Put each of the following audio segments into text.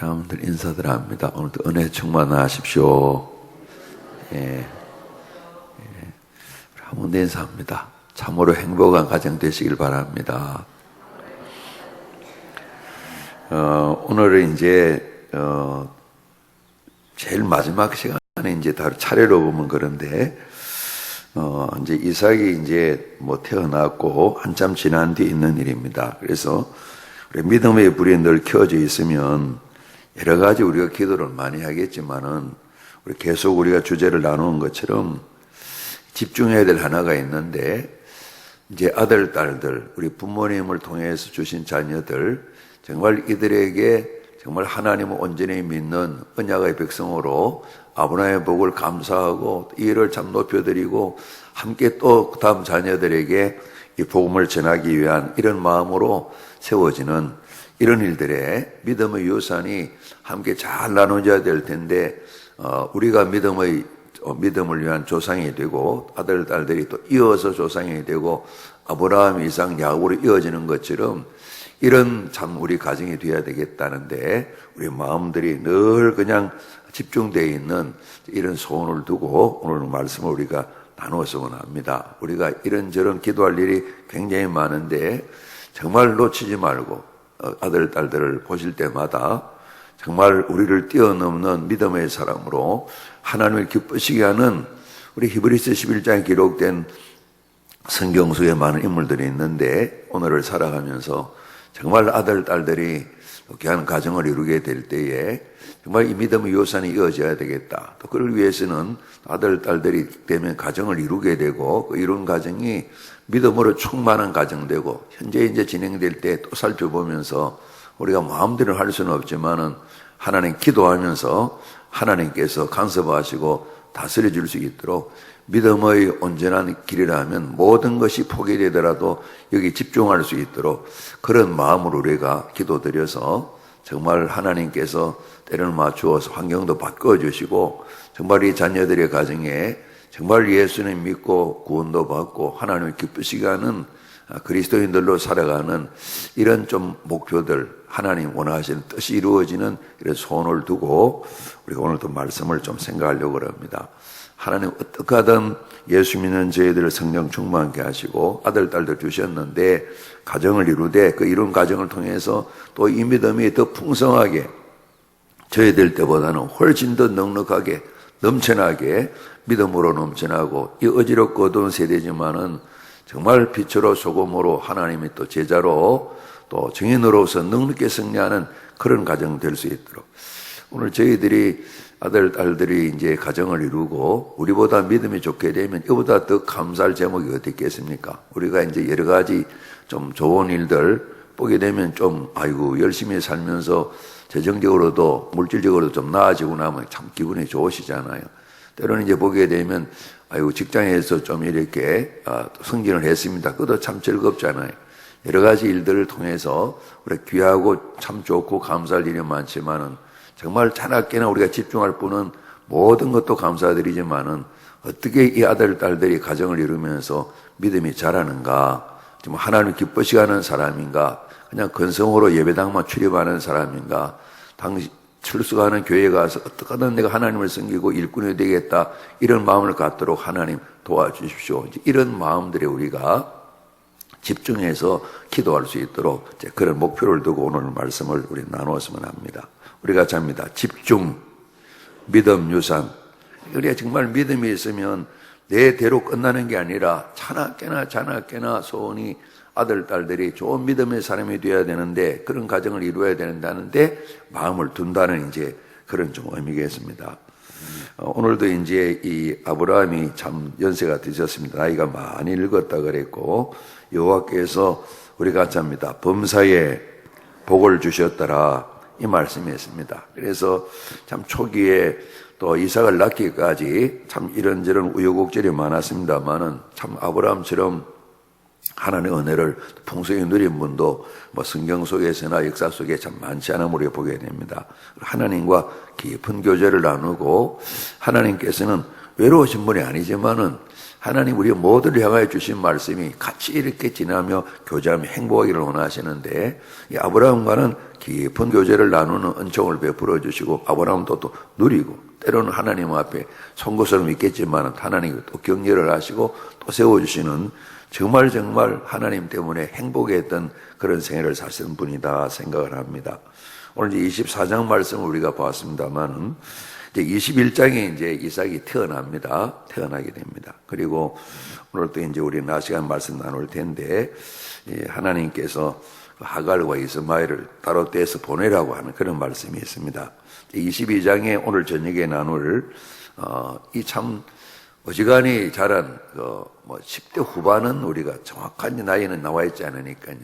여러분들 인사드립니다. 오늘도 은혜 충만하십시오. 예. 한 번 더 인사합니다. 참으로 행복한 가정 되시길 바랍니다. 오늘은 이제 제일 마지막 시간에 이제 다 차례로 보면 그런데 이제 이삭이 이제 뭐 태어났고 한참 지난 뒤에 있는 일입니다. 그래서 우리 믿음의 불이 늘 켜져 있으면 여러 가지 우리가 기도를 많이 하겠지만은 우리 계속 우리가 주제를 나누는 것처럼 집중해야 될 하나가 있는데, 이제 아들, 딸들, 우리 부모님을 통해서 주신 자녀들, 정말 이들에게 정말 하나님을 온전히 믿는 언약의 백성으로 아브라함의 복을 감사하고 이 일을 참 높여드리고 함께 또 다음 자녀들에게 이 복음을 전하기 위한 이런 마음으로 세워지는 이런 일들에 믿음의 유산이 함께 잘 나눠져야 될 텐데, 우리가 믿음을 위한 조상이 되고 아들, 딸들이 또 이어서 조상이 되고 아브라함, 이삭, 야곱으로 이어지는 것처럼 이런 참 우리 가정이 되어야 되겠다는데, 우리 마음들이 늘 그냥 집중되어 있는 이런 소원을 두고 오늘 말씀을 우리가 나누었으면 합니다. 우리가 이런저런 기도할 일이 굉장히 많은데 정말 놓치지 말고 아들, 딸들을 보실 때마다 정말 우리를 뛰어넘는 믿음의 사람으로 하나님을 기쁘시게 하는 우리 히브리서 11장에 기록된 성경 속에 많은 인물들이 있는데, 오늘을 살아가면서 정말 아들, 딸들이 귀한 가정을 이루게 될 때에 정말 이 믿음의 유산이 이어져야 되겠다. 또 그를 위해서는 아들, 딸들이 되면 가정을 이루게 되고 그 이룬 가정이 믿음으로 충만한 가정 되고, 현재 이제 진행될 때 또 살펴보면서 우리가 마음대로 할 수는 없지만은 하나님 기도하면서 하나님께서 간섭하시고 다스려 줄 수 있도록 믿음의 온전한 길이라면 모든 것이 포기되더라도 여기 집중할 수 있도록 그런 마음으로 우리가 기도드려서 정말 하나님께서 때를 맞추어서 환경도 바꿔주시고 정말 이 자녀들의 가정에 정말 예수님 믿고 구원도 받고 하나님을 기쁘시게 하는 그리스도인들로 살아가는 이런 좀 목표들, 하나님 원하시는 뜻이 이루어지는 이런 소원을 두고 우리가 오늘도 말씀을 좀 생각하려고 합니다. 하나님 어떻게 하든 예수 믿는 저희들을 성령 충만케 하시고 아들, 딸들 주셨는데 가정을 이루되 그 이룬 가정을 통해서 또 이 믿음이 더 풍성하게 저희들 때보다는 훨씬 더 넉넉하게 넘쳐나게 믿음으로 넘쳐나고, 이 어지럽고 어두운 세대지만은 정말 빛으로 소금으로 하나님이 또 제자로 또 증인으로서 넉넉히 승리하는 그런 가정 될 수 있도록, 오늘 저희들이 아들, 딸들이 이제 가정을 이루고 우리보다 믿음이 좋게 되면 이보다 더 감사할 제목이 어디 있겠습니까? 우리가 이제 여러 가지 좀 좋은 일들 보게 되면 좀 아이고 열심히 살면서 재정적으로도 물질적으로도 좀 나아지고 나면 참 기분이 좋으시잖아요. 때로는 이제 보게 되면 아이고 직장에서 좀 이렇게 승진을 했습니다. 그것도 참 즐겁잖아요. 여러 가지 일들을 통해서 우리 귀하고 참 좋고 감사할 일이 많지만은 정말 자나깨나 우리가 집중할 뿐은 모든 것도 감사드리지만은 어떻게 이 아들, 딸들이 가정을 이루면서 믿음이 자라는가, 좀 하나님 기쁘시게 하는 사람인가, 그냥 건성으로 예배당만 출입하는 사람인가, 당시 출석하는 교회에 가서 어떻게 하든 내가 하나님을 섬기고 일꾼이 되겠다 이런 마음을 갖도록 하나님 도와주십시오. 이런 마음들에 우리가 집중해서 기도할 수 있도록 그런 목표를 두고 오늘 말씀을 우리 나누었으면 합니다. 우리가 잡니다. 집중, 믿음, 유산. 우리가 정말 믿음이 있으면 내 대로 끝나는 게 아니라 자나깨나 소원이 아들, 딸들이 좋은 믿음의 사람이 되어야 되는데 그런 가정을 이루어야 된다는데 마음을 둔다는 이제 그런 좀 의미겠습니다. 오늘도 이제 이 아브라함이 참 연세가 드셨습니다. 나이가 많이 늙었다 그랬고, 여호와께서 우리가 잡니다. 범사에 복을 주셨더라 이 말씀이 있습니다. 그래서 참 초기에 또 이삭을 낳기까지 참 이런저런 우여곡절이 많았습니다만은 참 아브라함처럼 하나님의 은혜를 풍성히 누린 분도 뭐 성경 속에서나 역사 속에 참 많지 않음을 우리가 보게 됩니다. 하나님과 깊은 교제를 나누고 하나님께서는 외로우신 분이 아니지만은 하나님 우리 모두를 향하여 주신 말씀이 같이 이렇게 지나며 교제하며 행복하기를 원하시는데 이 아브라함과는 깊은 교제를 나누는 은총을 베풀어 주시고 아브라함도 또 누리고 때로는 하나님 앞에 송구스러움 있겠지만 하나님이 또 격려를 하시고 또 세워주시는 정말 하나님 때문에 행복했던 그런 생애를 사시는 분이다 생각을 합니다. 오늘 이제 24장 말씀을 우리가 보았습니다만은 이제 21장에 이제 이삭이 태어나게 됩니다. 그리고 오늘 또 이제 우리 낮 시간 말씀 나눌 텐데 하나님께서 하갈과 이스마엘을 따로 떼서 보내라고 하는 그런 말씀이 있습니다. 22장에 오늘 저녁에 나눌 이 참 어지간히 자란 10대 후반은 우리가 정확한 나이는 나와 있지 않으니까요.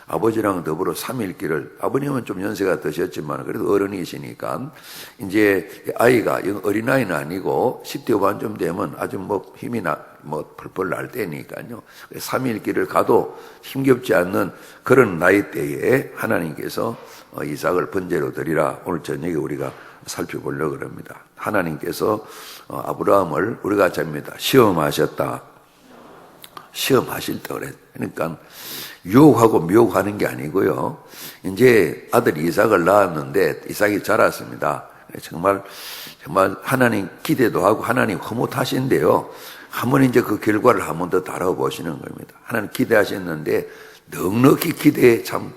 아버지랑 더불어 3일 길을, 아버님은 좀 연세가 드셨지만 그래도 어른이시니까 이제 아이가 어린아이는 아니고 10대 후반쯤 되면 아주 힘이 펄펄 날 때니까요. 3일 길을 가도 힘겹지 않는 그런 나이대에 하나님께서 이삭을 번제로 드리라 오늘 저녁에 우리가 살펴보려고 합니다. 하나님께서 아브라함을 우리가 잡니다. 시험하셨다. 시험하실 때 그래. 그러니까 유혹하고 미혹하는 게 아니고요. 이제 아들 이삭을 낳았는데 이삭이 자랐습니다. 정말 하나님 기대도 하고 하나님 허무하신데요. 한번 이제 그 결과를 한 번 더 다뤄보시는 겁니다. 하나님 기대하셨는데 넉넉히 기대에 참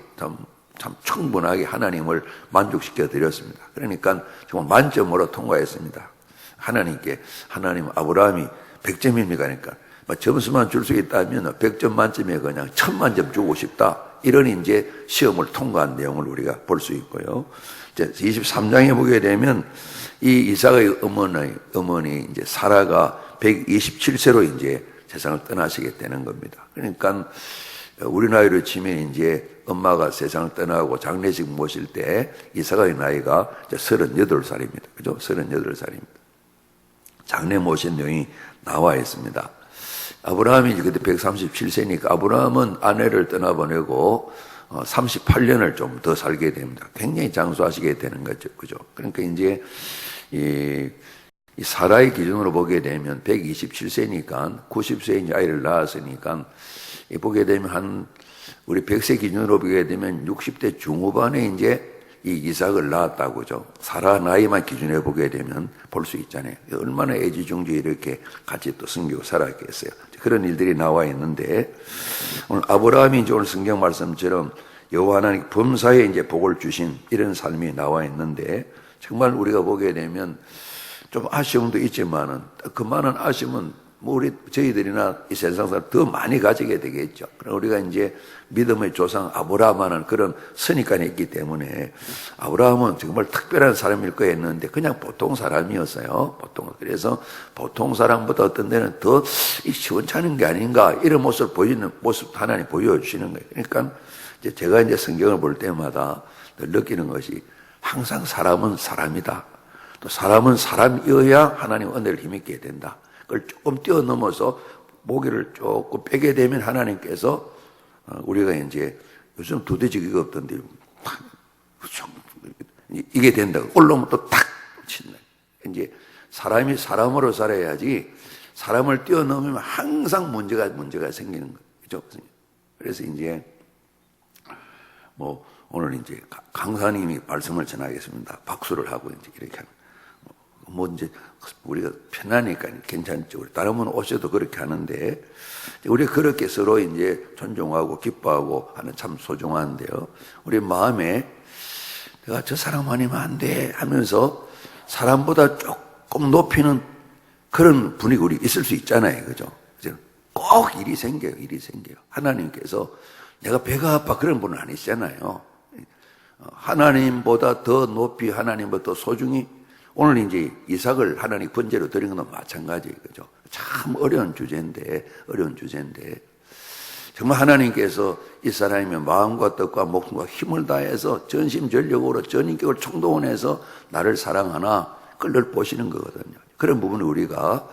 충분하게 하나님을 만족시켜 드렸습니다. 그러니까 정말 만점으로 통과했습니다. 하나님 아브라함이 100점입니까? 그러니까 점수만 줄 수 있다면 100점 만점에 그냥 1000만점 주고 싶다. 이런 이제 시험을 통과한 내용을 우리가 볼 수 있고요. 이제 23장에 보게 되면 이 이삭의 어머니 이제 사라가 127세로 이제 세상을 떠나시게 되는 겁니다. 그러니까 우리 나이로 치면 이제 엄마가 세상을 떠나고 장례식 모실 때 이삭의 나이가 이제 38살입니다. 그죠? 38살입니다. 장례 모신 내용이 나와 있습니다. 아브라함이 그때 137세니까 아브라함은 아내를 떠나보내고 38년을 좀 더 살게 됩니다. 굉장히 장수하시게 되는 거죠. 그죠? 그러니까 이제 이 사라의 기준으로 보게 되면 127세니까 90세에 이제 아이를 낳았으니까 보게 되면 우리 100세 기준으로 보게 되면 60대 중후반에 이제 이 이삭을 낳았다고죠. 사라 나이만 기준해 보게 되면 볼 수 있잖아요. 얼마나 애지중지 이렇게 같이 또 섬기고 살았겠어요. 그런 일들이 나와 있는데 오늘 아브라함이 이제 오늘 성경 말씀처럼 여호와 하나님 범사에 이제 복을 주신 이런 삶이 나와 있는데 정말 우리가 보게 되면 좀 아쉬움도 있지만은 그 많은 아쉬움은 저희들이나 이 세상 사람 더 많이 가지게 되겠죠. 그럼 우리가 이제 믿음의 조상 아브라함은 그런 선입관이 있기 때문에 아브라함은 정말 특별한 사람일 거야 했는데 그냥 보통 사람이었어요. 그래서 보통 사람보다 어떤 데는 더 시원찮은 게 아닌가 이런 모습을 보이는 모습 하나님 보여주시는 거예요. 그러니까 제가 이제 성경을 볼 때마다 늘 느끼는 것이 항상 사람은 사람이다. 또 사람은 사람이어야 하나님 은혜를 힘있게 된다. 그걸 조금 뛰어넘어서 모기를 조금 빼게 되면 하나님께서 우리가 이제 요즘 두더지기가 없던데 이게 된다고 올라오면 또 탁 친다. 이제 사람이 사람으로 살아야지 사람을 뛰어넘으면 항상 문제가 생기는 거죠. 그래서 이제 오늘 이제 강사님이 말씀을 전하겠습니다. 박수를 하고 이제 이렇게 하는. 이제 우리가 편하니까 괜찮죠. 우리 다른 분 오셔도 그렇게 하는데 우리 그렇게 서로 이제 존중하고 기뻐하고 하는 참 소중한데요. 우리 마음에 내가 저 사람 아니면 안 돼 하면서 사람보다 조금 높이는 그런 분위기 우리 있을 수 있잖아요. 그죠? 꼭 일이 생겨요. 하나님께서 내가 배가 아파 그런 분은 아니시잖아요. 하나님보다 더 높이 하나님보다 더 소중히 오늘 이제 이삭을 하나님 번제로 드린 건 마찬가지예요. 그죠? 참 어려운 주제인데 정말 하나님께서 이 사람이 마음과 뜻과 목숨과 힘을 다해서 전심전력으로 전인격을 총동원해서 나를 사랑하나 그걸 보시는 거거든요. 그런 부분을 우리가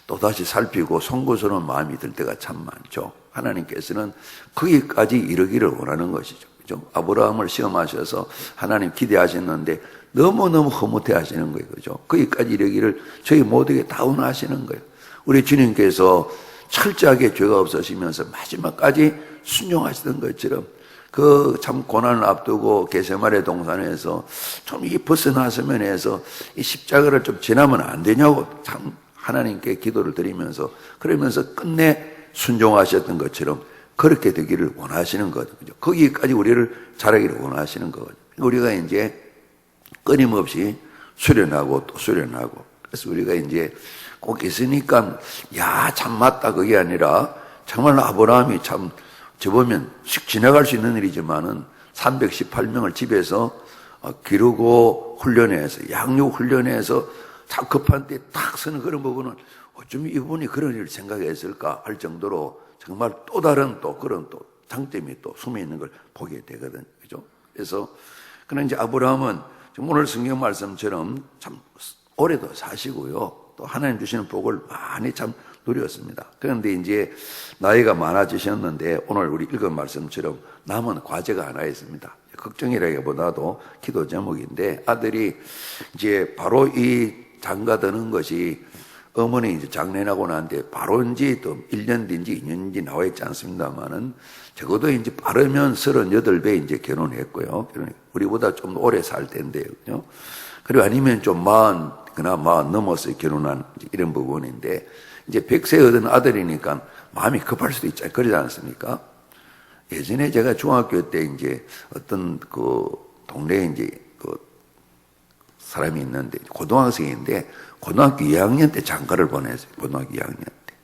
또다시 살피고 송구스러운 마음이 들 때가 참 많죠. 하나님께서는 거기까지 이르기를 원하는 것이죠. 그죠? 아브라함을 시험하셔서 하나님 기대하셨는데 너무너무 허무해 하시는 거예요. 그죠? 거기까지 이르기를 저희 모두에게 다 원하시는 거예요. 우리 주님께서 철저하게 죄가 없으시면서 마지막까지 순종하시던 것처럼 그 참 고난을 앞두고 겟세마네 동산에서 좀 이 벗어났으면 해서 이 십자가를 좀 지나면 안 되냐고 참 하나님께 기도를 드리면서 그러면서 끝내 순종하셨던 것처럼 그렇게 되기를 원하시는 거거든요. 거기까지 우리를 자라기를 원하시는 거거든요. 우리가 이제 끊임없이 수련하고 또 수련하고 그래서 우리가 이제 꼭 있으니까 야, 참 맞다 그게 아니라 정말 아브라함이 참 저보면 씩 지나갈 수 있는 일이지만은 318명을 집에서 기르고 훈련해서 양육 훈련해서 참 급한 때 딱 서는 그런 부분은 어쩜 이분이 그런 일을 생각했을까 할 정도로 정말 또 다른 또 그런 또 장점이 또 숨어 있는 걸 보게 되거든요. 그죠? 그래서 그러나 이제 아브라함은 오늘 성경 말씀처럼 참 오래도 사시고요. 또 하나님 주시는 복을 많이 참 누렸습니다. 그런데 이제 나이가 많아지셨는데 오늘 우리 읽은 말씀처럼 남은 과제가 하나 있습니다. 걱정이라기보다도 기도 제목인데 아들이 이제 바로 이 장가드는 것이 어머니 이제 장례나고 난데 바로인지 또 1년 뒤인지 2년 뒤인지 나와 있지 않습니다만은 적어도 이제 빠르면 38배 이제 결혼했고요. 우리보다 좀 오래 살 텐데요. 그죠? 그리고 아니면 좀 그나 40 넘어서 결혼한 이런 부분인데 이제 100세 얻은 아들이니까 마음이 급할 수도 있지, 그러지 않습니까? 예전에 제가 중학교 때 이제 어떤 그 동네에 이제 그 사람이 있는데 고등학생인데 고등학교 2학년 때 장가를 보냈어요. 고등학교 2학년 때.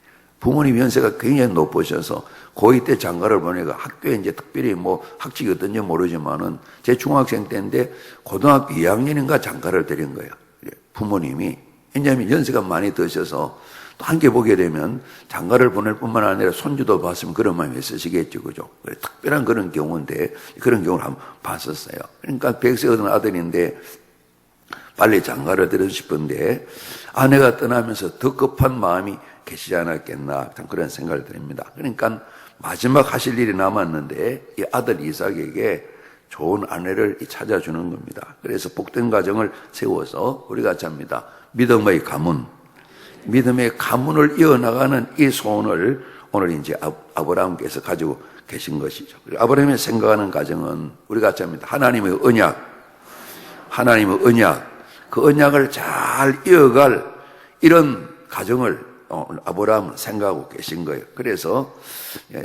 부모님 연세가 굉장히 높으셔서 고2 때 장가를 보내가 학교에 이제 특별히 뭐 학칙이 어떤지 모르지만은 제 중학생 때인데 고등학교 2학년인가 장가를 드린 거예요. 부모님이. 왜냐하면 연세가 많이 드셔서 또 함께 보게 되면 장가를 보낼 뿐만 아니라 손주도 봤으면 그런 마음이 있으시겠죠. 그죠? 특별한 그런 경우인데 그런 경우를 한번 봤었어요. 그러니까 100세 얻은 아들인데 빨리 장가를 드리고 싶은데 아내가 떠나면서 더 급한 마음이 계시지 않았겠나 참 그런 생각을 드립니다. 그러니까 마지막 하실 일이 남았는데 이 아들 이삭에게 좋은 아내를 찾아주는 겁니다. 그래서 복된 가정을 세워서 우리가 잡니다. 믿음의 가문, 믿음의 가문을 이어나가는 이 소원을 오늘 이제 아브라함께서 가지고 계신 것이죠. 아브라함이 생각하는 가정은 우리가 잡니다. 하나님의 언약, 그 언약을 잘 이어갈 이런 가정을 아브라함은 생각하고 계신 거예요. 그래서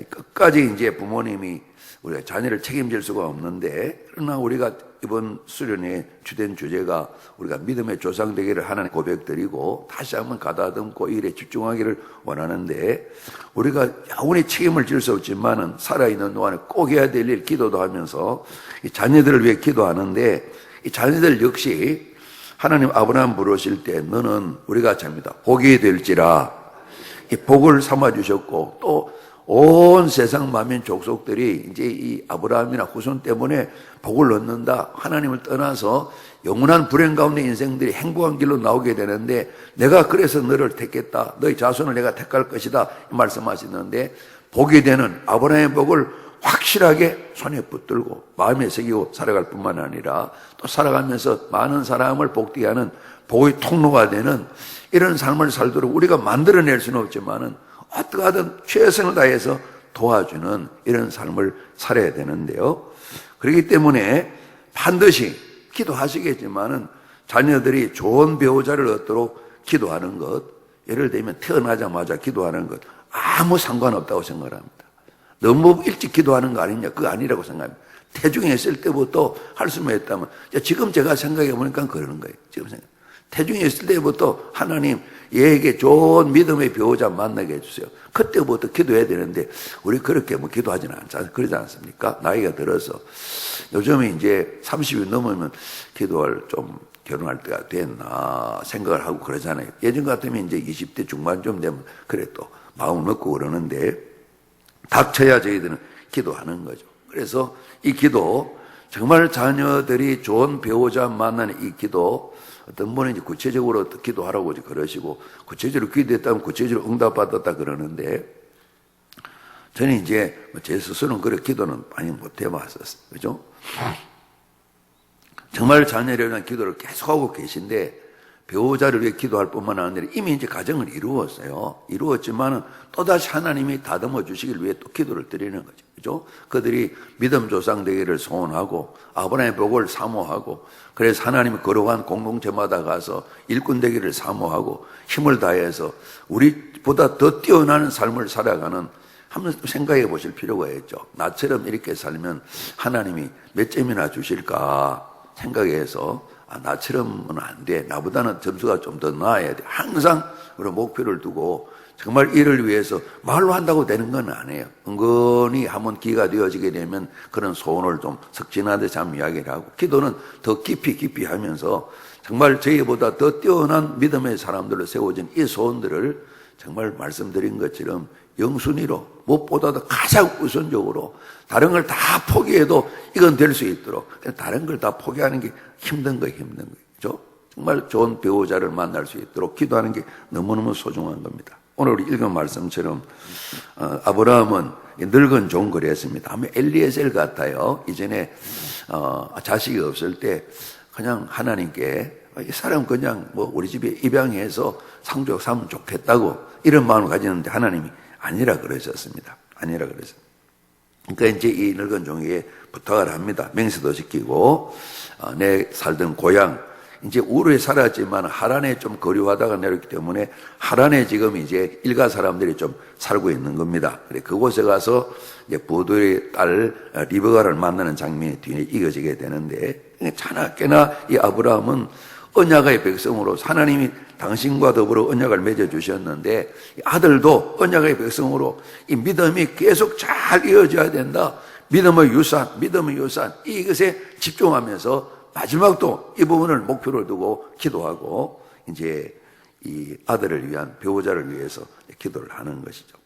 끝까지 이제 부모님이 우리가 자녀를 책임질 수가 없는데 그러나 우리가 이번 수련의 주된 주제가 우리가 믿음의 조상 되기를 하나님 고백드리고 다시 한번 가다듬고 일에 집중하기를 원하는데 우리가 영원히 책임을 질 수 없지만은 살아있는 동안에 꼭 해야 될 일 기도도 하면서 이 자녀들을 위해 기도하는데 이 자녀들 역시 하나님 아브라함 부르실 때 너는 우리가 잡니다. 복이 될지라 이 복을 삼아 주셨고 또 온 세상 만민 족속들이 이제 이 아브라함이나 후손 때문에 복을 얻는다. 하나님을 떠나서 영원한 불행 가운데 인생들이 행복한 길로 나오게 되는데 내가 그래서 너를 택했다. 너희 자손을 내가 택할 것이다. 이 말씀하시는데 복이 되는 아브라함의 복을 확실하게 손에 붙들고 마음에 새기고 살아갈 뿐만 아니라 또 살아가면서 많은 사람을 복되게 하는 복의 통로가 되는 이런 삶을 살도록 우리가 만들어낼 수는 없지만은 어떻게 하든 최선을 다해서 도와주는 이런 삶을 살아야 되는데요. 그렇기 때문에 반드시 기도하시겠지만은 자녀들이 좋은 배우자를 얻도록 기도하는 것, 예를 들면 태어나자마자 기도하는 것 아무 상관없다고 생각합니다. 너무 일찍 기도하는 거 아니냐? 그거 아니라고 생각합니다. 태중에 있을 때부터 할 수만 있다면 지금 제가 생각해 보니까 그러는 거예요. 지금 생각. 태중에 있을 때부터 하나님 얘에게 좋은 믿음의 배우자 만나게 해주세요. 그때부터 기도해야 되는데 우리 그렇게 뭐 기도하지는 않잖아요. 그러지 않습니까? 나이가 들어서 요즘에 이제 30이 넘으면 기도할 좀 결혼할 때가 됐나 생각을 하고 그러잖아요. 예전 같으면 이제 20대 중반쯤 되면 그래 또 마음 먹고 그러는데 닥쳐야 저희들은 기도하는 거죠. 그래서 이 기도 정말 자녀들이 좋은 배우자 만나는 이 기도 어떤 분은 이제 구체적으로 기도하라고 그러시고 구체적으로 기도했다면 구체적으로 응답받았다 그러는데 저는 이제 제 스스로는 그렇게 기도는 많이 못 해봤었어요. 그죠? 정말 자녀를 위한 기도를 계속하고 계신데 배우자를 위해 기도할 뿐만 아니라 이미 이제 가정을 이루었어요. 이루었지만은 또다시 하나님이 다듬어 주시길 위해 또 기도를 드리는 거죠. 그죠? 그들이 믿음 조상 되기를 소원하고 아브라함의 복을 사모하고 그래서 하나님이 거룩한 공동체마다 가서 일꾼 되기를 사모하고 힘을 다해서 우리보다 더 뛰어나는 삶을 살아가는 한번 생각해 보실 필요가 있죠. 나처럼 이렇게 살면 하나님이 몇 점이나 주실까 생각해서 나처럼은 안 돼. 나보다는 점수가 좀 더 나아야 돼. 항상 우리 목표를 두고 정말 이를 위해서 말로 한다고 되는 건 아니에요. 은근히 한번 기회가 되어지게 되면 그런 소원을 좀 석진하듯이 한번 이야기를 하고 기도는 더 깊이 하면서 정말 저희보다 더 뛰어난 믿음의 사람들로 세워진 이 소원들을 정말 말씀드린 것처럼 영순위로 무엇보다도 가장 우선적으로 다른 걸 다 포기해도 이건 될 수 있도록 다른 걸 다 포기하는 게 힘든 거예요. 그렇죠? 정말 좋은 배우자를 만날 수 있도록 기도하는 게 너무너무 소중한 겁니다. 오늘 우리 읽은 말씀처럼 아브라함은 늙은 종거리 했습니다. 아마 엘리에셀 같아요. 이전에 자식이 없을 때 그냥 하나님께 이 사람 그냥 뭐 우리 집에 입양해서 상족 삼으면 좋겠다고 이런 마음을 가지는데 하나님이 아니라 그러셨습니다. 아니라 그러셨습니다. 그러니까 이제 이 늙은 종에게 부탁을 합니다. 맹세도 시키고 내 살던 고향 이제 우르에 살았지만 하란에 좀 거류하다가 내렸기 때문에 하란에 지금 이제 일가 사람들이 좀 살고 있는 겁니다. 그래 그곳에 가서 이제 부도의 딸 리브가를 만나는 장면이 뒤에 이어지게 되는데 자나깨나 이 아브라함은 언약의 백성으로 하나님이 당신과 더불어 언약을 맺어주셨는데 아들도 언약의 백성으로 이 믿음이 계속 잘 이어져야 된다. 믿음의 유산 이것에 집중하면서 마지막도 이 부분을 목표로 두고 기도하고 이제 이 아들을 위한 배우자를 위해서 기도를 하는 것이죠.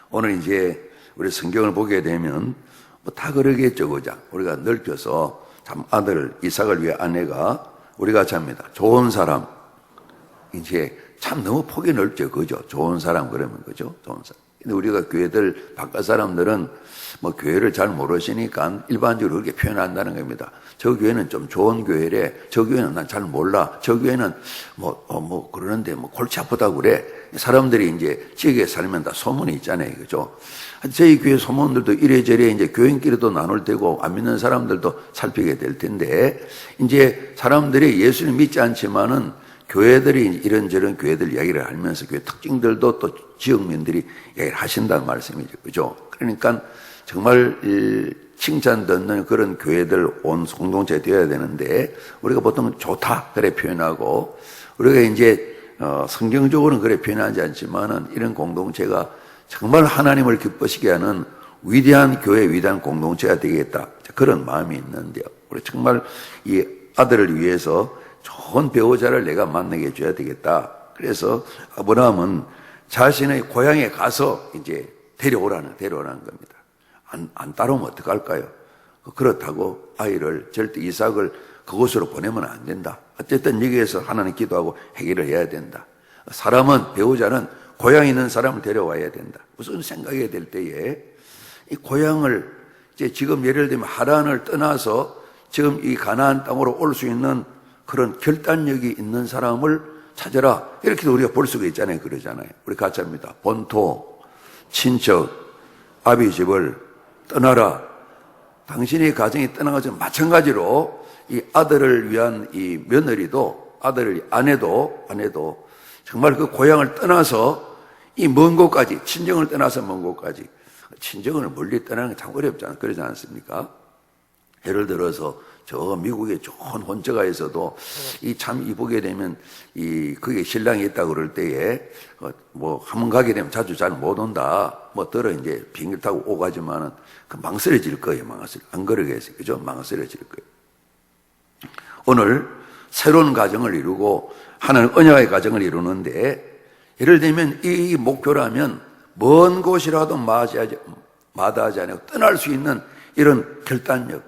오늘 이제 우리 성경을 보게 되면 뭐 다 그러겠죠, 그죠? 우리가 넓혀서 참 아들 이삭을 위해 아내가 우리 같이 합니다. 좋은 사람. 이제 참 너무 폭이 넓죠. 그죠? 좋은 사람 그러면 그죠? 좋은 사람. 근데 우리가 교회들 바깥 사람들은 뭐 교회를 잘 모르시니까 일반적으로 그렇게 표현한다는 겁니다. 저 교회는 좀 좋은 교회래. 저 교회는 난 잘 몰라. 저 교회는 뭐 그러는데 뭐 골치 아프다고 그래. 사람들이 이제 지역에 살면 다 소문이 있잖아요. 그죠? 저희 교회 소문들도 이래저래 이제 교인끼리도 나눌 테고 안 믿는 사람들도 살피게 될 텐데 이제 사람들이 예수를 믿지 않지만은 교회들이 이런저런 교회들 이야기를 하면서 교회 특징들도 또 지역민들이 이야기를 하신다는 말씀이죠. 그죠? 그러니까 정말 칭찬 듣는 그런 교회들 온 공동체 되어야 되는데 우리가 보통 좋다 그래 표현하고 우리가 이제 성경적으로는 그래 표현하지 않지만은 이런 공동체가 정말 하나님을 기쁘시게 하는 위대한 교회, 위대한 공동체가 되겠다. 그런 마음이 있는데요. 우리 정말 이 아들을 위해서 좋은 배우자를 내가 만나게 해줘야 되겠다. 그래서 아브라함은 자신의 고향에 가서 이제 데려오라는 겁니다. 안 따라오면 어떡할까요? 그렇다고 아이를 절대 이삭을 그곳으로 보내면 안 된다. 어쨌든 여기에서 하나님 기도하고 해결을 해야 된다. 사람은, 배우자는 고향에 있는 사람을 데려와야 된다. 무슨 생각이 될 때에 이 고향을 이제 지금 예를 들면 하란을 떠나서 지금 이 가나안 땅으로 올 수 있는 그런 결단력이 있는 사람을 찾아라. 이렇게도 우리가 볼 수가 있잖아요. 그러잖아요. 우리 같이 합니다. 본토, 친척, 아비 집을 떠나라. 당신의 가정이 떠나가서 마찬가지로 이 아들을 위한 이 며느리도 아내도 정말 그 고향을 떠나서 이 먼 곳까지 친정을 떠나서 먼 곳까지 친정을 멀리 떠나는 게 참 어렵잖아요. 그러지 않습니까? 예를 들어서 저 미국에 좋은 혼처가 있어도 이 보게 되면 그게 신랑이 있다 그럴 때에 뭐 한 번 가게 되면 자주 잘 못 온다. 뭐 들어 이제 비행기 타고 오가지만은 그 망설여질 거예요. 안 그러겠어요. 그죠? 망설여질 거예요. 오늘 새로운 가정을 이루고 하나님 언약의 가정을 이루는데 예를 들면 이 목표라면 먼 곳이라도 마다하지 않고 떠날 수 있는 이런 결단력,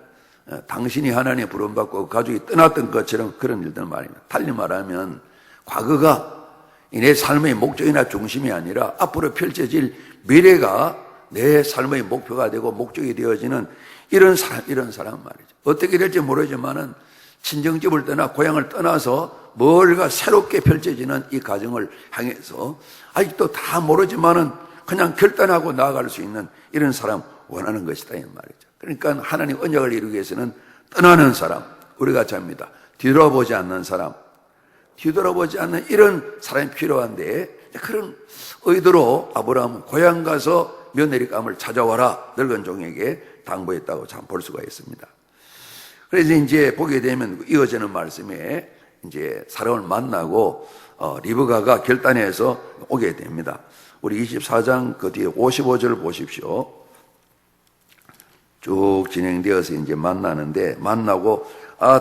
당신이 하나님의 부름받고 가족이 떠났던 것처럼 그런 일들 말입니다. 달리 말하면 과거가 내 삶의 목적이나 중심이 아니라 앞으로 펼쳐질 미래가 내 삶의 목표가 되고 목적이 되어지는 이런 사람 말이죠. 어떻게 될지 모르지만은 친정집을 떠나 고향을 떠나서 뭘가 새롭게 펼쳐지는 이 과정을 향해서 아직도 다 모르지만은 그냥 결단하고 나아갈 수 있는 이런 사람 원하는 것이다 이 말이죠. 그러니까 하나님 언약을 이루기 위해서는 떠나는 사람, 우리가 잡니다. 뒤돌아보지 않는 사람, 뒤돌아보지 않는 이런 사람이 필요한데 그런 의도로 아브라함은 고향 가서 며느리감을 찾아와라 늙은 종에게 당부했다고 참 볼 수가 있습니다. 그래서 이제 보게 되면 이어지는 말씀에 이제 사람을 만나고 리브가가 결단해서 오게 됩니다. 우리 24장 그 뒤에 55절 보십시오. 쭉 진행되어서 이제 만나고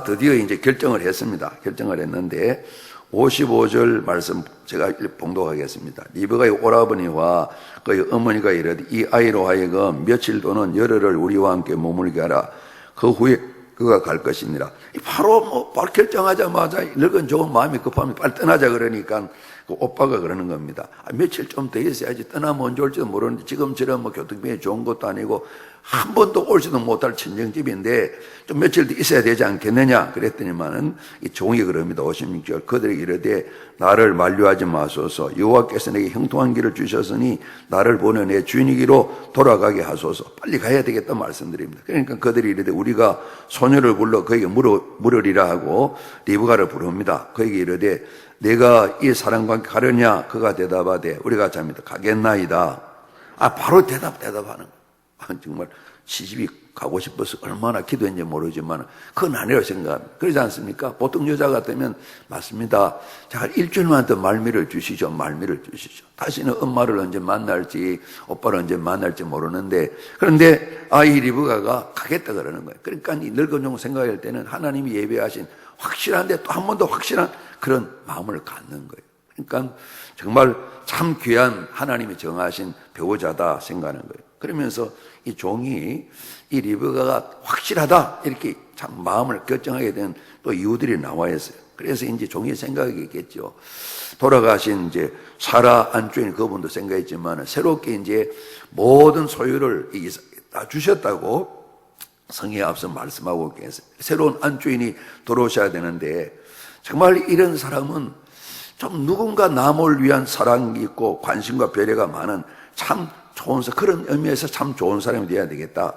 드디어 이제 결정을 했습니다. 결정을 했는데 55절 말씀 제가 봉독하겠습니다. 리브가의 오라버니와 그의 어머니가 이르되 이 아이로 하여금 며칠 또는 열흘을 우리와 함께 머물게 하라. 그 후에 그가 갈 것이니라. 바로 결정하자마자 늙은 좋은 마음이 급하면 빨리 떠나자 그러니까 그 오빠가 그러는 겁니다. 며칠 좀 더 있어야지. 떠나면 언제 올지도 모르는데 지금처럼 교통비용이 좋은 것도 아니고 한 번도 올지도 못할 친정집인데 좀 며칠 더 있어야 되지 않겠느냐 그랬더니만은 이 종이 그럽니다. 56절 그들에게 이르되 나를 만류하지 마소서. 여호와께서 내게 형통한 길을 주셨으니 나를 보내 내 주인이기로 돌아가게 하소서. 빨리 가야 되겠다 말씀드립니다. 그러니까 그들이 이르되 우리가 소녀를 불러 그에게 물으리라 하고 리브가를 부릅니다. 그에게 이르되 내가 이 사람과 함께 가려냐? 그가 대답하되 우리가 잡니다. 가겠나이다. 바로 대답하는 거예요. 정말 시집이 가고 싶어서 얼마나 기도했는지 모르지만 그건 아니라고 생각합니다. 그러지 않습니까? 보통 여자 같으면 맞습니다. 자, 일주일만 더 말미를 주시죠. 다시는 엄마를 언제 만날지 오빠를 언제 만날지 모르는데 그런데 이 리브가가 가겠다 그러는 거예요. 그러니까 이 늙은 종 생각할 때는 하나님이 예배하신 확실한데 또 한 번 더 확실한 그런 마음을 갖는 거예요. 그러니까 정말 참 귀한 하나님이 정하신 배우자다 생각하는 거예요. 그러면서 이 종이 이 리브가가 확실하다 이렇게 참 마음을 결정하게 된 또 이유들이 나와 있어요. 그래서 이제 종이 생각했겠죠. 돌아가신 이제 사라 안주인 그분도 생각했지만 새롭게 이제 모든 소유를 다 주셨다고 성경에 앞서 말씀하고 계세요. 새로운 안주인이 들어오셔야 되는데 정말 이런 사람은 좀 누군가 남을 위한 사랑이 있고 관심과 배려가 많은 참 좋은 그런 의미에서 참 좋은 사람이 되어야 되겠다.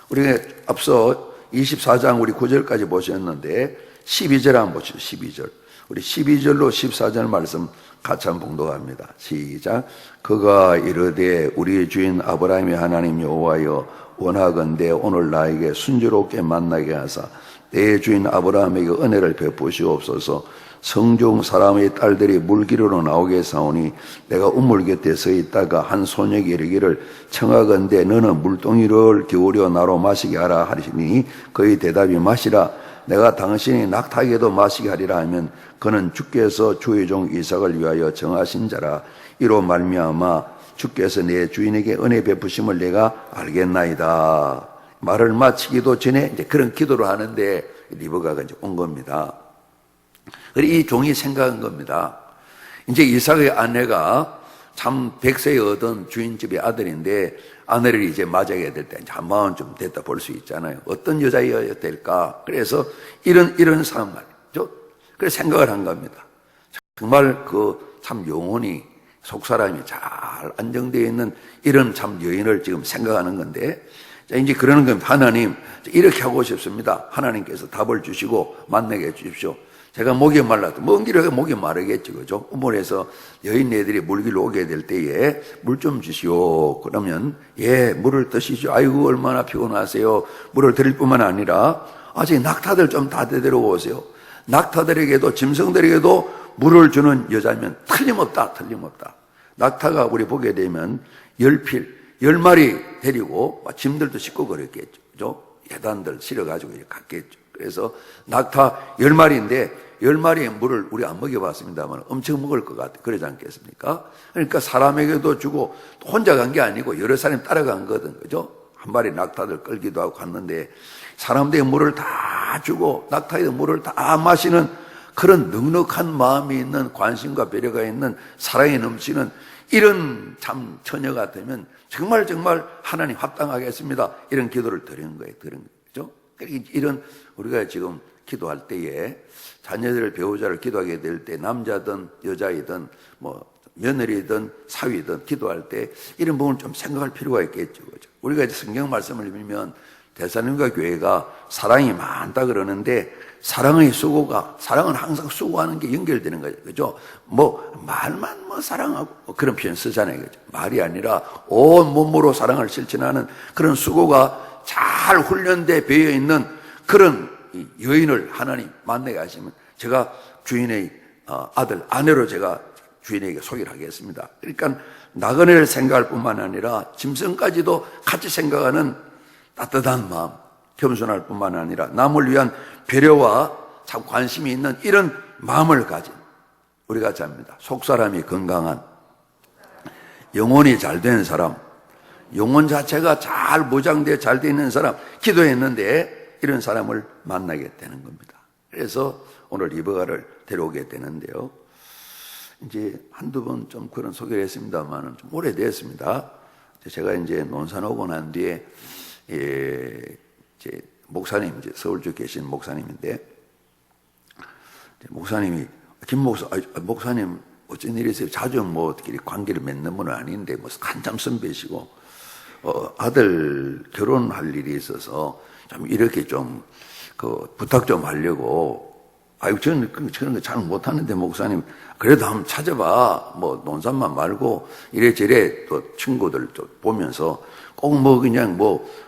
우리가 앞서 24장 우리 9절까지 보셨는데 12절 한번 보시죠. 12절. 우리 12절로 14절 말씀 같이 한번 봉독합니다. 시작. 그가 이르되 우리 주인 아브라함의 하나님 여호와여 원하건대 오늘 나에게 순조롭게 만나게 하사 내 주인 아브라함에게 은혜를 베푸시옵소서. 성중 사람의 딸들이 물기로로 나오게 사오니 내가 우물 곁에 서 있다가 한 소녀에게 이르기를 청하건대 너는 물동이를 기울여 나로 마시게 하라 하시니 그의 대답이 마시라. 내가 당신이 낙타에게도 마시게 하리라 하면 그는 주께서 주의 종 이삭을 위하여 정하신 자라. 이로 말미암아 주께서 내 주인에게 은혜 베푸심을 내가 알겠나이다. 말을 마치기도 전에 이제 그런 기도를 하는데 리브가가 이제 온 겁니다. 그리고 이 종이 생각한 겁니다. 이제 이삭의 아내가 참 100세에 얻은 주인집의 아들인데 아내를 이제 맞이하게 될 때 한 마음 좀 됐다 볼 수 있잖아요. 어떤 여자여야 될까? 그래서 이런 사람 말이죠. 그래서 생각을 한 겁니다. 정말 그 참 영혼이 속사람이 잘 안정되어 있는 이런 참 여인을 지금 생각하는 건데 자, 이제 그러는 겁니다. 하나님, 이렇게 하고 싶습니다. 하나님께서 답을 주시고 만나게 해주십시오. 제가 목이 말라도, 먼 길에 목이 마르겠죠. 그죠? 우물에서 여인네들이 물길로 오게 될 때에 물 좀 주시오. 그러면, 예, 물을 드시죠. 아이고, 얼마나 피곤하세요. 물을 드릴 뿐만 아니라, 아직 낙타들 좀 다 데려오세요. 낙타들에게도, 짐승들에게도 물을 주는 여자면 틀림없다. 낙타가 우리 보게 되면 10마리 데리고 짐들도 싣고 그랬겠죠. 그죠? 예단들 실어가지고 이렇게 갔겠죠. 그래서 낙타 10마리인데 10마리의 물을 우리 안 먹여봤습니다만 엄청 먹을 것 같아요. 그러지 않겠습니까? 그러니까 사람에게도 주고 혼자 간 게 아니고 여러 사람이 따라간 거거든. 그죠? 한 마리 낙타들 끌기도 하고 갔는데 사람들의 물을 다 주고 낙타의 물을 다 마시는 그런 넉넉한 마음이 있는 관심과 배려가 있는 사랑이 넘치는 이런 참 처녀가 되면 정말 하나님 합당하겠습니다. 이런 기도를 드리는 거예요. 그죠? 이런 우리가 지금 기도할 때에 자녀들 배우자를 기도하게 될 때 남자든 여자이든 뭐 며느리든 사위든 기도할 때 이런 부분을 좀 생각할 필요가 있겠죠. 그죠? 우리가 이제 성경 말씀을 읽으면 대사님과 교회가 사랑이 많다 그러는데 사랑은 항상 수고하는 게 연결되는 거죠. 그죠? 말만 사랑하고 그런 표현 쓰잖아요. 그죠? 말이 아니라 온 몸으로 사랑을 실천하는 그런 수고가 잘 훈련돼 배어 있는 그런 여인을 하나님 만나게 하시면 제가 주인의 아내로 제가 주인에게 소개를 하겠습니다. 그러니까 나그네를 생각할 뿐만 아니라 짐승까지도 같이 생각하는 따뜻한 마음, 겸손할 뿐만 아니라 남을 위한 배려와 참 관심이 있는 이런 마음을 가진 우리가 잡니다. 속사람이 건강한, 영혼이 잘 된 사람, 영혼 자체가 잘 보장되어 잘 되어 있는 사람, 기도했는데 이런 사람을 만나게 되는 겁니다. 그래서 오늘 리브가를 데려오게 되는데요. 이제 한두 번 좀 그런 소개를 했습니다만 좀 오래됐습니다. 제가 이제 논산 오고 난 뒤에 제 목사님, 이제 서울주 계신 목사님인데, 목사님이, 목사님, 어쩐 일이세요? 자주 어떻게 관계를 맺는 분은 아닌데, 한참 선배시고, 아들 결혼할 일이 있어서, 좀 이렇게 좀, 부탁 좀 하려고, 저는 그런 거 잘 못하는데, 목사님, 그래도 한번 찾아봐. 논산만 말고, 이래저래 또 친구들 또 보면서, 꼭 그냥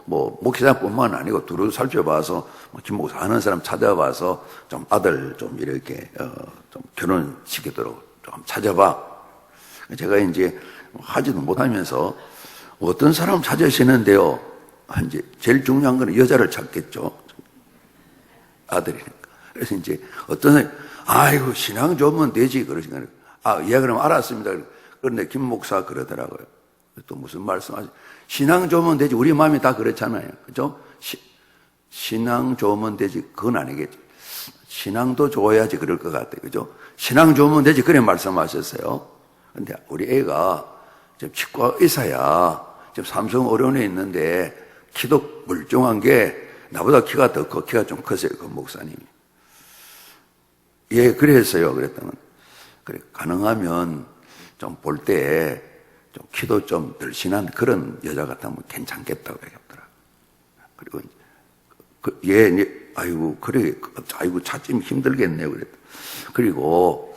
목회자뿐만 아니고 두루 살펴봐서 김 목사 아는 사람 찾아봐서 좀 아들 좀 이렇게 좀 결혼시키도록 좀 찾아봐. 제가 이제 하지도 못하면서 어떤 사람 찾으시는데요. 이제 제일 중요한 거는 여자를 찾겠죠. 아들이니까. 그래서 이제 어떤 사람이 아이고 신앙 좋으면 되지 그러시니까 예 그럼 알았습니다. 그런데 김 목사 그러더라고요. 또 무슨 말씀하시? 신앙 좋으면 되지. 우리 마음이 다 그렇잖아요. 그죠? 신앙 좋으면 되지. 그건 아니겠지. 신앙도 좋아야지 그럴 것 같아요. 그죠? 신앙 좋으면 되지. 그래 말씀하셨어요. 근데 우리 애가 지금 치과 의사야. 지금 삼성의료원에 있는데 키도 멀쩡한 게 나보다 키가 더 커. 키가 좀 크세요. 그 목사님이. 예, 그랬어요. 그랬더니. 그래, 가능하면 좀 볼 때 좀 키도 좀 덜신한 그런 여자 같으면 괜찮겠다고 얘기하더라. 그리고 아이고 찾기 힘들겠네요. 그랬다. 그리고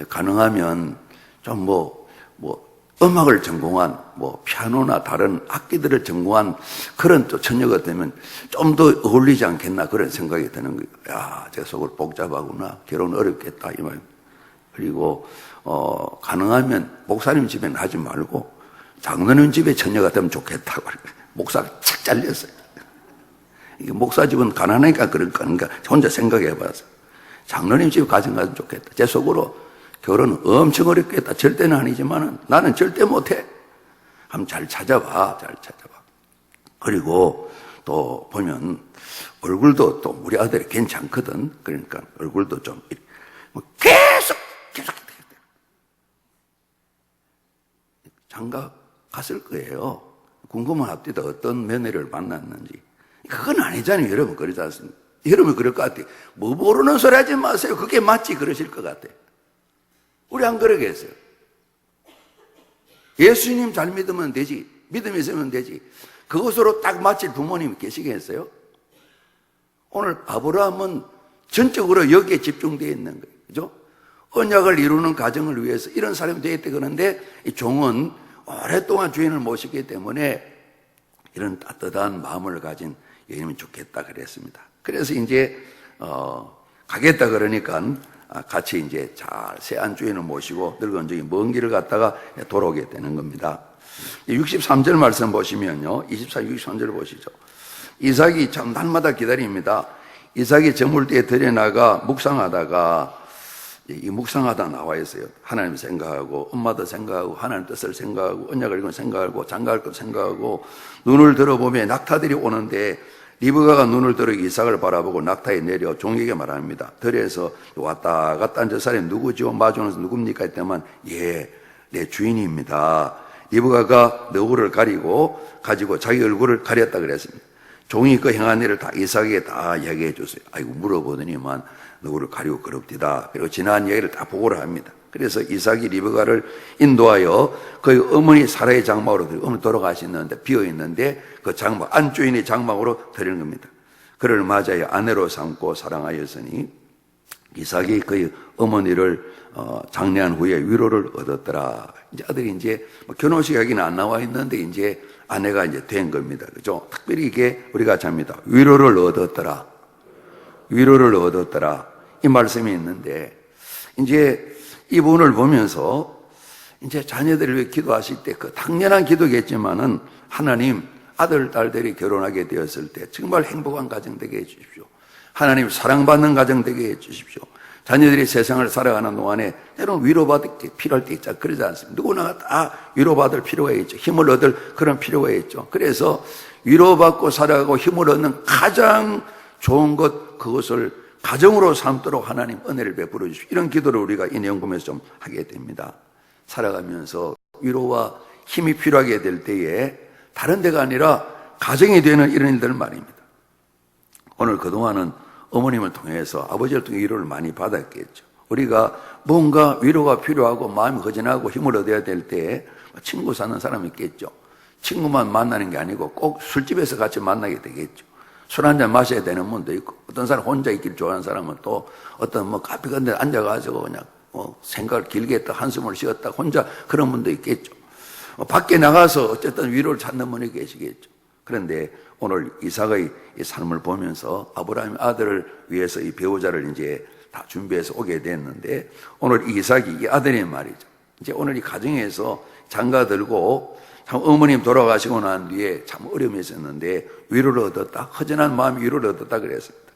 가능하면 좀 음악을 전공한 피아노나 다른 악기들을 전공한 그런 또 처녀가 되면 좀 더 어울리지 않겠나 그런 생각이 드는 거예요. 야, 제 속을 복잡하구나. 결혼 어렵겠다 이 말. 그리고 가능하면 목사님 집에는 하지 말고 장로님 집에 처녀가 되면 좋겠다고. 목사가 착 잘렸어요. 이게 목사 집은 가난하니까 그러니까 혼자 생각해봐서 장로님 집에 가정가면 좋겠다. 제 속으로 결혼은 엄청 어렵겠다. 절대는 아니지만 나는 절대 못해. 한번 잘 찾아봐. 그리고 또 보면 얼굴도 또 우리 아들이 괜찮거든. 그러니까 얼굴도 좀 계속 장가 갔을 거예요. 궁금한 합디다 어떤 며느리를 만났는지. 그건 아니잖아요. 여러분 그러지 않습니까? 여러분 그럴 것 같아요. 모르는 소리 하지 마세요. 그게 맞지 그러실 것 같아요. 우리 안 그러겠어요. 예수님 잘 믿으면 되지. 믿음이 있으면 되지. 그것으로 딱 맞힐 부모님이 계시겠어요? 오늘 아브라함은 전적으로 여기에 집중되어 있는 거예요. 그죠? 언약을 이루는 가정을 위해서 이런 사람이 되었대 그러는데 이 종은 오랫동안 주인을 모시기 때문에 이런 따뜻한 마음을 가진 여인이면 좋겠다 그랬습니다. 그래서 이제 가겠다 그러니까 같이 이제 잘 세안 주인을 모시고 늙은 저기 먼 길을 갔다가 돌아오게 되는 겁니다. 63절 말씀 보시면요. 63절 보시죠. 이삭이 참 날마다 기다립니다. 이삭이 저물대에 들여나가 묵상하다가 이 묵상하다 나와 있어요. 하나님 생각하고 엄마도 생각하고 하나님 뜻을 생각하고 언약을 이건 생각하고 장가할 것 생각하고 눈을 들어보면 낙타들이 오는데 리브가가 눈을 들어 이삭을 바라보고 낙타에 내려 종에게 말합니다. 들에서 왔다 갔다 한 저 사람이 누구지요? 마주는 누굽니까? 했더만 예 내 주인입니다. 리브가가 너울을 가지고 자기 얼굴을 가렸다 그랬습니다. 종이 그 행한 일을 다 이삭에게 다 이야기해 줬어요. 아이고 물어보더니만 너울을 가리고 그럽디다. 그리고 지난 이야기를 다 보고를 합니다. 그래서 이삭이 리브가를 인도하여 그 어머니 사라의 장막으로 어머니 돌아가셨는데 비어 있는데 그 장막 안주인의 장막으로 드리는 겁니다. 그를 맞아야 아내로 삼고 사랑하였으니 이삭이 그의 어머니를 장례한 후에 위로를 얻었더라. 이제 아들이 이제 결혼식 이야기는 안 나와 있는데 이제 아내가 이제 된 겁니다. 그죠? 특별히 이게 우리가 잡니다. 위로를 얻었더라. 위로를 얻었더라. 이 말씀이 있는데 이제 이 부분을 보면서 이제 자녀들을 위해 기도하실 때 그 당연한 기도겠지만은 하나님 아들, 딸들이 결혼하게 되었을 때 정말 행복한 가정 되게 해주십시오. 하나님 사랑받는 가정 되게 해주십시오. 자녀들이 세상을 살아가는 동안에 때로는 위로받을 게 필요할 때 있죠. 그러지 않습니다. 누구나 다 위로받을 필요가 있죠. 힘을 얻을 그런 필요가 있죠. 그래서 위로받고 살아가고 힘을 얻는 가장 좋은 것, 그것을 가정으로 삼도록 하나님 은혜를 베풀어 주십시오. 이런 기도를 우리가 이 내용 보면서 좀 하게 됩니다. 살아가면서 위로와 힘이 필요하게 될 때에 다른 데가 아니라 가정이 되는 이런 일들 말입니다. 오늘 그동안은 어머님을 통해서 아버지를 통해 위로를 많이 받았겠죠. 우리가 뭔가 위로가 필요하고 마음이 허전하고 힘을 얻어야 될 때에 친구 사는 사람이 있겠죠. 친구만 만나는 게 아니고 꼭 술집에서 같이 만나게 되겠죠. 술 한잔 마셔야 되는 분도 있고, 어떤 사람 혼자 있길 좋아하는 사람은 또 어떤 카페 같은 데 앉아가지고 그냥 생각을 길게 했다, 한숨을 쉬었다, 혼자 그런 분도 있겠죠. 밖에 나가서 어쨌든 위로를 찾는 분이 계시겠죠. 그런데 오늘 이삭의 이 삶을 보면서 아브라함의 아들을 위해서 이 배우자를 이제 다 준비해서 오게 됐는데, 오늘 이삭이 이 아들의 말이죠. 이제 오늘 이 가정에서 장가 들고 참 어머님 돌아가시고 난 뒤에 참 어려움이 있었는데 위로를 얻었다. 허전한 마음이 위로를 얻었다 그랬습니다.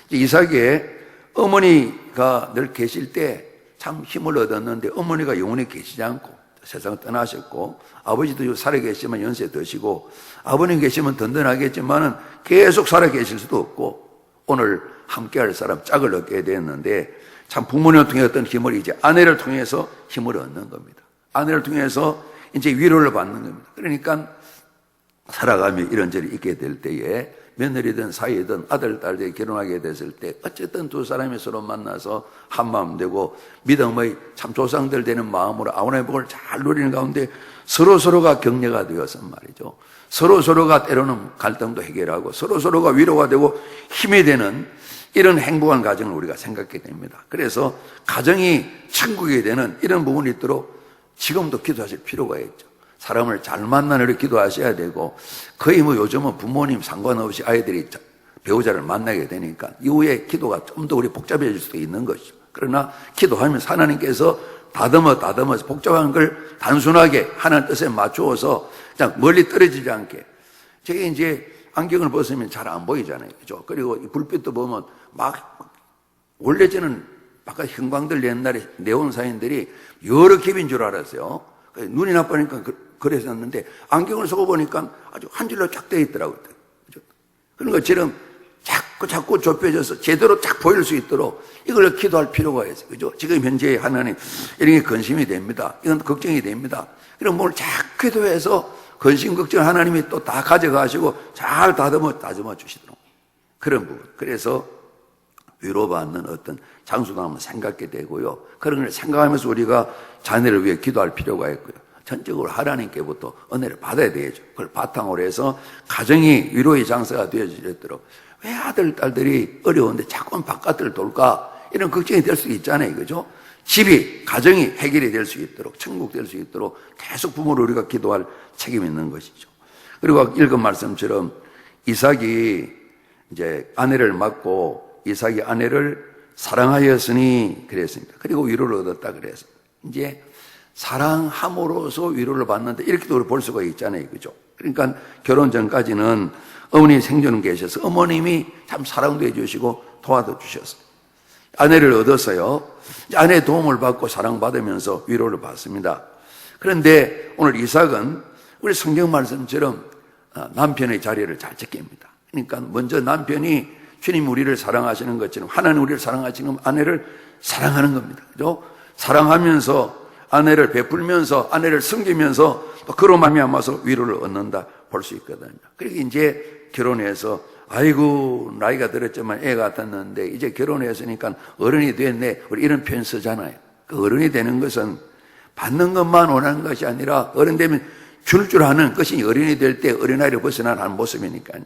이삭의 어머니가 늘 계실 때 참 힘을 얻었는데 어머니가 영원히 계시지 않고 세상을 떠나셨고, 아버지도 살아계시면 연세 드시고 아버님 계시면 든든하겠지만은 계속 살아계실 수도 없고 오늘 함께할 사람 짝을 얻게 됐는데, 참 부모님을 통해 어떤 힘을 이제 아내를 통해서 힘을 얻는 겁니다. 아내를 통해서 이제 위로를 받는 겁니다. 그러니까 살아가며 이런저런 있게 될 때에 며느리든 사이든 아들, 딸들이 결혼하게 됐을 때 어쨌든 두 사람이 서로 만나서 한마음 되고 믿음의 참 조상들 되는 마음으로 아우나의 복을 잘 누리는 가운데 서로서로가 격려가 되어서 말이죠. 서로서로가 때로는 갈등도 해결하고 서로서로가 위로가 되고 힘이 되는 이런 행복한 가정을 우리가 생각하게 됩니다. 그래서 가정이 천국이 되는 이런 부분이 있도록 지금도 기도하실 필요가 있죠. 사람을 잘 만나느라 기도하셔야 되고, 거의 요즘은 부모님 상관없이 아이들이 배우자를 만나게 되니까 이후에 기도가 좀 더 우리 복잡해질 수도 있는 것이죠. 그러나 기도하면서 하나님께서 다듬어서 복잡한 걸 단순하게 하나님 뜻에 맞추어서 그냥 멀리 떨어지지 않게. 제가 이제 안경을 벗으면 잘 안 보이잖아요. 그죠? 그리고 이 불빛도 보면 원래 저는 아까 형광들 옛날에 네온사인들이 여러 겹인 줄 알았어요. 눈이 나쁘니까 그랬었는데 안경을 쓰고 보니까 아주 한 줄로 쫙 되어 있더라고요. 그런 것처럼 자꾸 좁혀져서 제대로 쫙 보일 수 있도록 이걸 기도할 필요가 있어요. 그죠? 지금 현재 하나님 이런 게 근심이 됩니다. 이건 걱정이 됩니다. 그럼 뭘 자꾸 기도해서 근심 걱정 하나님이 또 다 가져가시고 잘 다듬어 주시도록 그런 부분. 그래서 위로받는 어떤 장소도 한번 생각게 되고요. 그런 걸 생각하면서 우리가 자녀를 위해 기도할 필요가 있고요. 전적으로 하나님께부터 은혜를 받아야 되죠. 그걸 바탕으로 해서 가정이 위로의 장소가 되어지도록. 왜 아들, 딸들이 어려운데 자꾸 바깥을 돌까? 이런 걱정이 될 수 있잖아요. 그죠? 가정이 해결이 될 수 있도록, 천국 될 수 있도록 계속 부모를 우리가 기도할 책임이 있는 것이죠. 그리고 읽은 말씀처럼 이삭이 이제 아내를 맡고 이삭이 아내를 사랑하였으니 그랬습니다. 그리고 위로를 얻었다 그래서 이제 사랑함으로써 위로를 받는데 이렇게도 우리 볼 수가 있잖아요. 그죠? 그러니까 결혼 전까지는 어머니 생존은 계셔서 어머님이 참 사랑도 해주시고 도와도 주셨어요. 아내를 얻었어요. 아내의 도움을 받고 사랑받으면서 위로를 받습니다. 그런데 오늘 이삭은 우리 성경 말씀처럼 남편의 자리를 잘 지킵니다. 그러니까 먼저 남편이 주님 우리를 사랑하시는 것처럼 하나님 우리를 사랑하시는 아내를 사랑하는 겁니다. 그죠? 사랑하면서 아내를 베풀면서 아내를 섬기면서 또 그로 말미암아서 위로를 얻는다 볼 수 있거든요. 그리고 이제 결혼해서 아이고 나이가 들었지만 애 같았는데 이제 결혼했으니까 어른이 됐네, 우리 이런 표현 쓰잖아요. 그 어른이 되는 것은 받는 것만 원하는 것이 아니라 어른 되면 줄 아는 것이 어른이 될 때 어린아이를 벗어나는 모습이니까요.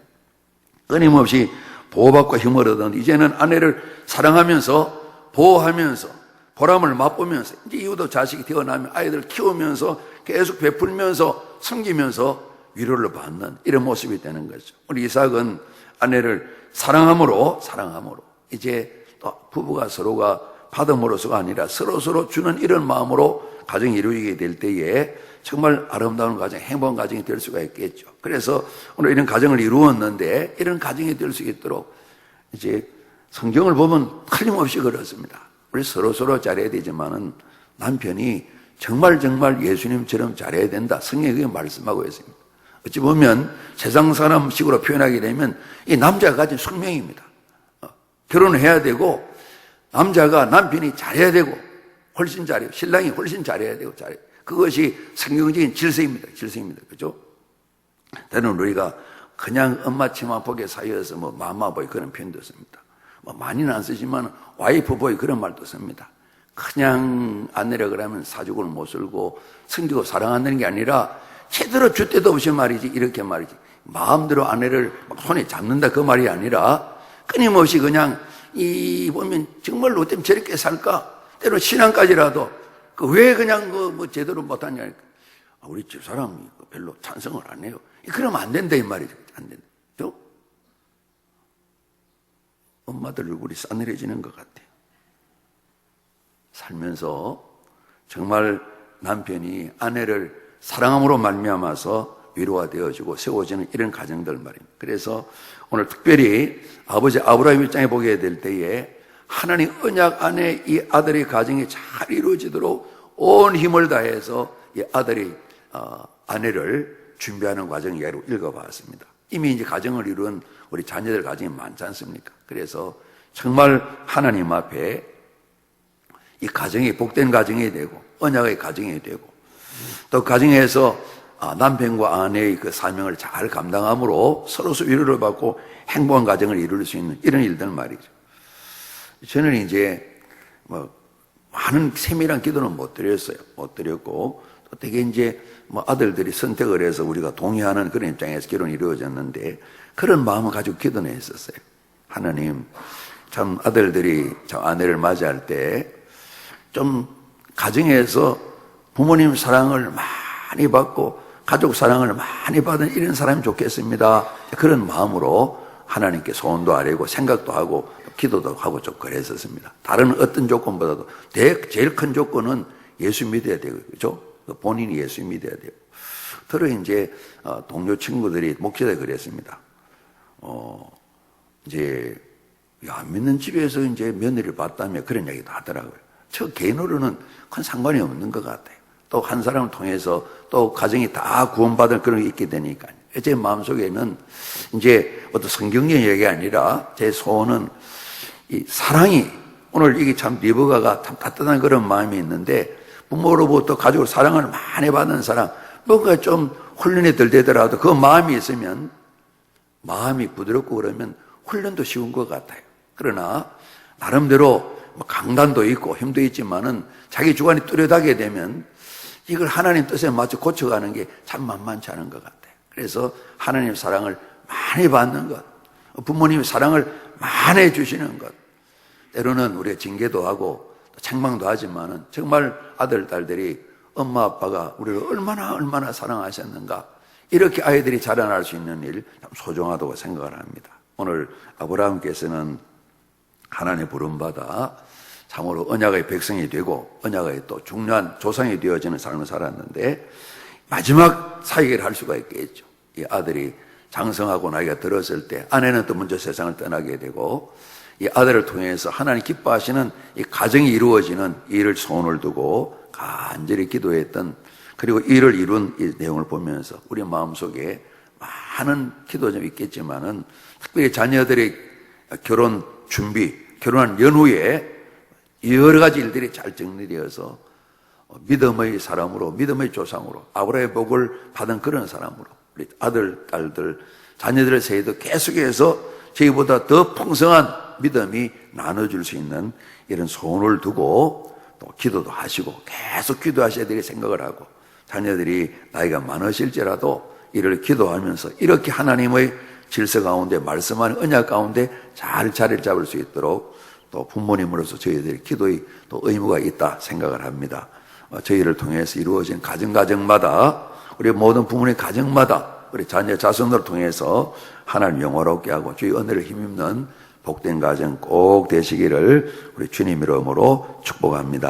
끊임없이 보호받고 힘을 얻었는데 이제는 아내를 사랑하면서 보호하면서 보람을 맛보면서 이제 이후도 자식이 태어나면 아이들을 키우면서 계속 베풀면서 섬기면서 위로를 받는 이런 모습이 되는 거죠. 우리 이삭은 아내를 사랑함으로 이제 또 부부가 서로가 받음으로서가 아니라 서로 주는 이런 마음으로 가정이 이루어지게 될 때에 정말 아름다운 가정, 행복한 가정이 될 수가 있겠죠. 그래서 오늘 이런 가정을 이루었는데 이런 가정이 될 수 있도록 이제 성경을 보면 틀림없이 그렇습니다. 우리 서로 잘해야 되지만은 남편이 정말 예수님처럼 잘해야 된다. 성경이 그렇게 말씀하고 있습니다. 어찌 보면 세상 사람식으로 표현하게 되면 이 남자가 가진 숙명입니다. 결혼을 해야 되고 남자가 남편이 잘해야 되고 훨씬 잘해요. 신랑이 훨씬 잘해야 되고 그것이 성경적인 질서입니다. 그죠? 때로는 우리가 그냥 엄마 치마 보게 사이어서 뭐 마마보이 그런 표현도 씁니다. 뭐 많이는 안 쓰지만 와이프보이 그런 말도 씁니다. 그냥 아내라 그러면 사죽을 못 쓸고 섬기고 사랑한다는 게 아니라 제대로 줄 때도 없이 말이지 이렇게 말이지 마음대로 아내를 손에 잡는다 그 말이 아니라 끊임없이 그냥 이 보면 정말로 어쩜 저렇게 살까? 때로 신앙까지라도 그 왜 그냥 뭐 제대로 못하냐? 우리 집 사람이 별로 찬성을 안 해요. 그러면 안 된다 이 말이죠. 안 된다. 또 엄마들 얼굴이 싸늘해지는 것 같아요. 살면서 정말 남편이 아내를 사랑함으로 말미암아서 위로가 되어지고 세워지는 이런 가정들 말입니다. 그래서 오늘 특별히 아버지 아브라함 입장에 보게 될 때에 하나님 언약 안에 이 아들의 가정이 잘 이루어지도록 온 힘을 다해서 이 아들이 아내를 준비하는 과정 이야기로 읽어봤습니다. 이미 이제 가정을 이룬 우리 자녀들 가정이 많지 않습니까? 그래서 정말 하나님 앞에 이 가정이 복된 가정이 되고 언약의 가정이 되고 또 가정에서 남편과 아내의 그 사명을 잘 감당함으로 서로서 위로를 받고 행복한 가정을 이룰 수 있는 이런 일들 말이죠. 저는 이제 뭐 많은 세밀한 기도는 못 드렸고 또 되게 이제 뭐 아들들이 선택을 해서 우리가 동의하는 그런 입장에서 결혼이 이루어졌는데 그런 마음을 가지고 기도는 했었어요. 하나님, 참 아들들이 참 아내를 맞이할 때 좀 가정에서 부모님 사랑을 많이 받고 가족 사랑을 많이 받은 이런 사람이 좋겠습니다. 그런 마음으로 하나님께 소원도 아뢰고 생각도 하고 기도도 하고 좀 그랬었습니다. 다른 어떤 조건보다도 제일 큰 조건은 예수 믿어야 되고, 그죠? 본인이 예수 믿어야 돼요. 들어 이제 동료 친구들이 목회자에 그랬습니다. 이제 안 믿는 집에서 이제 며느리를 봤다며 그런 얘기도 하더라고요. 저 개인으로는 큰 상관이 없는 것 같아요. 또 한 사람을 통해서 또 가정이 다 구원받을 그런 게 있게 되니까요. 제 마음속에는 이제 어떤 성경적 얘기 아니라 제 소원은 이 사랑이 오늘 이게 참 리브가가 참 따뜻한 그런 마음이 있는데 부모로부터 가족을 사랑을 많이 받는 사람 뭔가 좀 훈련이 덜 되더라도 그 마음이 있으면 마음이 부드럽고 그러면 훈련도 쉬운 것 같아요. 그러나 나름대로 뭐 강단도 있고 힘도 있지만은 자기 주관이 뚜렷하게 되면 이걸 하나님 뜻에 맞춰 고쳐가는 게 참 만만치 않은 것 같아요. 그래서 하나님 사랑을 많이 받는 것, 부모님의 사랑을 많이 해주시는 것, 때로는 우리가 징계도 하고 책망도 하지만은 정말 아들, 딸들이 엄마, 아빠가 우리를 얼마나 사랑하셨는가, 이렇게 아이들이 자라날 수 있는 일 참 소중하다고 생각을 합니다. 오늘 아브라함께서는 하나님의 부름받아 참으로 언약의 백성이 되고 언약의 또 중요한 조상이 되어지는 삶을 살았는데 마지막 사역을 할 수가 있겠죠. 이 아들이 장성하고 나이가 들었을 때 아내는 또 먼저 세상을 떠나게 되고 이 아들을 통해서 하나님 기뻐하시는 이 가정이 이루어지는 일을 소원을 두고 간절히 기도했던, 그리고 이를 이룬 이 내용을 보면서 우리 마음속에 많은 기도 좀 있겠지만은 특별히 자녀들의 결혼 준비, 결혼한 연후에 여러 가지 일들이 잘 정리되어서 믿음의 사람으로, 믿음의 조상으로, 아브라함의 복을 받은 그런 사람으로, 우리 아들, 딸들, 자녀들의 세대도 계속해서 저희보다 더 풍성한 믿음이 나눠줄 수 있는 이런 소원을 두고 또 기도도 하시고 계속 기도하셔야 되게 생각을 하고, 자녀들이 나이가 많으실지라도 이를 기도하면서 이렇게 하나님의 질서 가운데, 말씀하는 언약 가운데 잘 자리를 잡을 수 있도록 또 부모님으로서 저희들이 기도의 또 의무가 있다 생각을 합니다. 저희를 통해서 이루어진 가정마다, 우리 모든 부모님 가정마다 우리 자녀 자손들을 통해서 하나님 영화롭게 하고 주의 은혜를 힘입는 복된 가정 꼭 되시기를 우리 주님 이름으로 축복합니다.